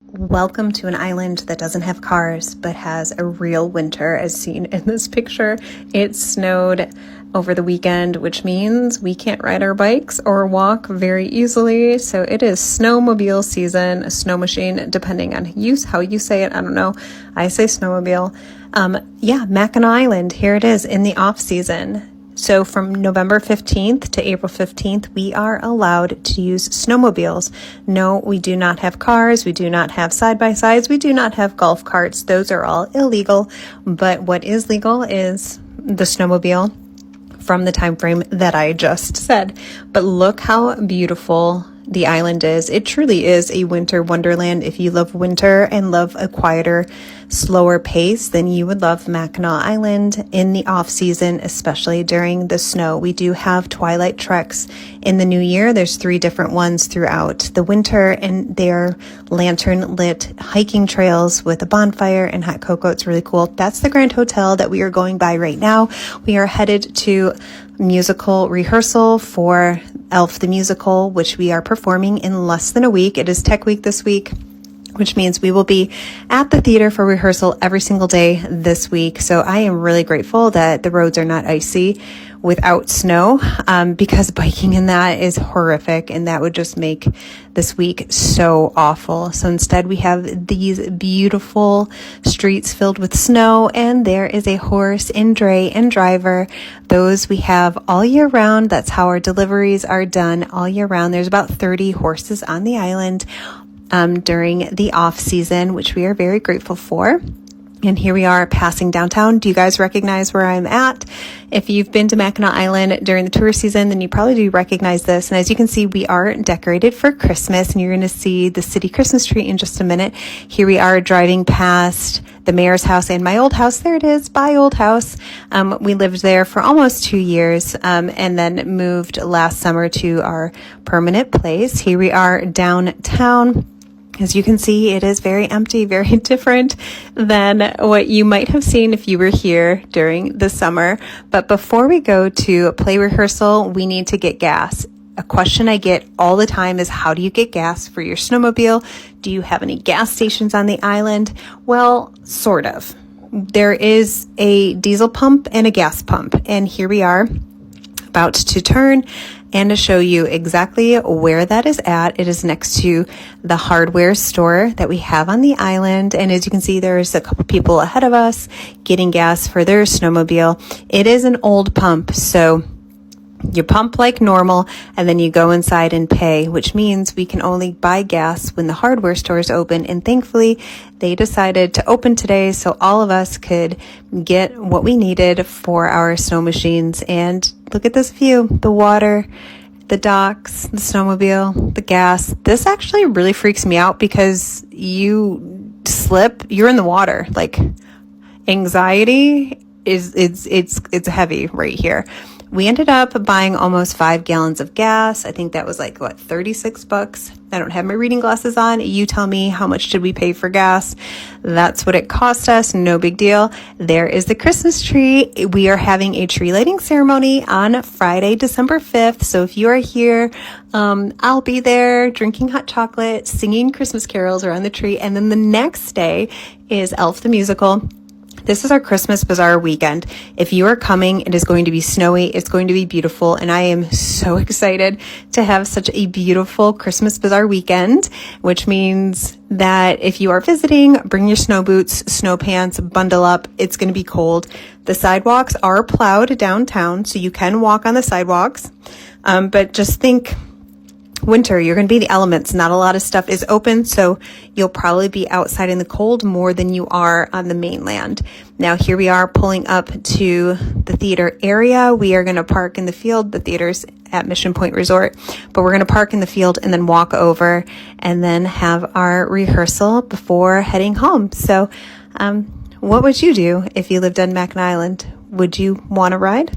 Welcome to an island that doesn't have cars, but has a real winter as seen in this picture. It snowed over the weekend, which means we can't ride our bikes or walk very easily. So it is snowmobile season, a snow machine, depending on how you say it. I don't know. I say snowmobile. Mackinac Island, here it is in the off season. So from November 15th to April 15th, we are allowed to use snowmobiles. No, we do not have cars. We do not have side-by-sides. We do not have golf carts. Those are all illegal. But what is legal is the snowmobile from the time frame that I just said. But look how beautiful the island is. It truly is a winter wonderland. If you love winter and love a quieter, slower pace, then you would love Mackinac Island in the off season, especially during the snow. We do have twilight treks in the new year. There's 3 different ones throughout the winter, and they're lantern lit hiking trails with a bonfire and hot cocoa. It's really cool. That's the Grand Hotel that we are going by right now. We are headed to musical rehearsal for Elf the Musical, which we are performing in less than a week. It is Tech Week this week, which means we will be at the theater for rehearsal every single day this week. So I am really grateful that the roads are not icy without snow, because biking in that is horrific, and that would just make this week so awful. So instead we have these beautiful streets filled with snow, and there is a horse and dray and driver. Those we have all year round. That's how our deliveries are done all year round. There's about 30 horses on the island during the off season, which we are very grateful for. And here we are passing downtown. Do you guys recognize where I'm at? If you've been to Mackinac Island during the tourist season, then you probably do recognize this. And as you can see, we are decorated for Christmas, and you're going to see the city Christmas tree in just a minute. Here we are driving past the mayor's house and my old house. There it is, my old house. We lived there for almost 2 years, and then moved last summer to our permanent place. Here we are downtown. As you can see, it is very empty, very different than what you might have seen if you were here during the summer. But before we go to play rehearsal, we need to get gas. A question I get all the time is, how do you get gas for your snowmobile? Do you have any gas stations on the island? Well, sort of. There is a diesel pump and a gas pump, and here we are about to turn and to show you exactly where that is at. It is next to the hardware store that we have on the island. And as you can see, there's a couple people ahead of us getting gas for their snowmobile. It is an old pump, so you pump like normal, and then you go inside and pay, which means we can only buy gas when the hardware store is open. And thankfully, they decided to open today so all of us could get what we needed for our snow machines. And look at this view, the water, the docks, the snowmobile, the gas. This actually really freaks me out because you slip, you're in the water. Like, anxiety it's heavy right here. We ended up buying almost 5 gallons of gas. I think that was like, $36? I don't have my reading glasses on. You tell me, how much did we pay for gas? That's what it cost us. No big deal. There is the Christmas tree. We are having a tree lighting ceremony on Friday, December 5th. So if you are here, I'll be there drinking hot chocolate, singing Christmas carols around the tree. And then the next day is Elf the Musical. This is our Christmas Bazaar weekend. If you are coming, it is going to be snowy. It's going to be beautiful. And I am so excited to have such a beautiful Christmas Bazaar weekend, which means that if you are visiting, bring your snow boots, snow pants, bundle up. It's going to be cold. The sidewalks are plowed downtown, so you can walk on the sidewalks. But just think, winter, you're going to be the elements. Not a lot of stuff is open, so you'll probably be outside in the cold more than you are on the mainland. Now, here we are pulling up to the theater area. We are going to park in the field. The theater's at Mission Point Resort, but we're going to park in the field and then walk over and then have our rehearsal before heading home. So, what would you do if you lived on Mackinac Island? Would you want to ride?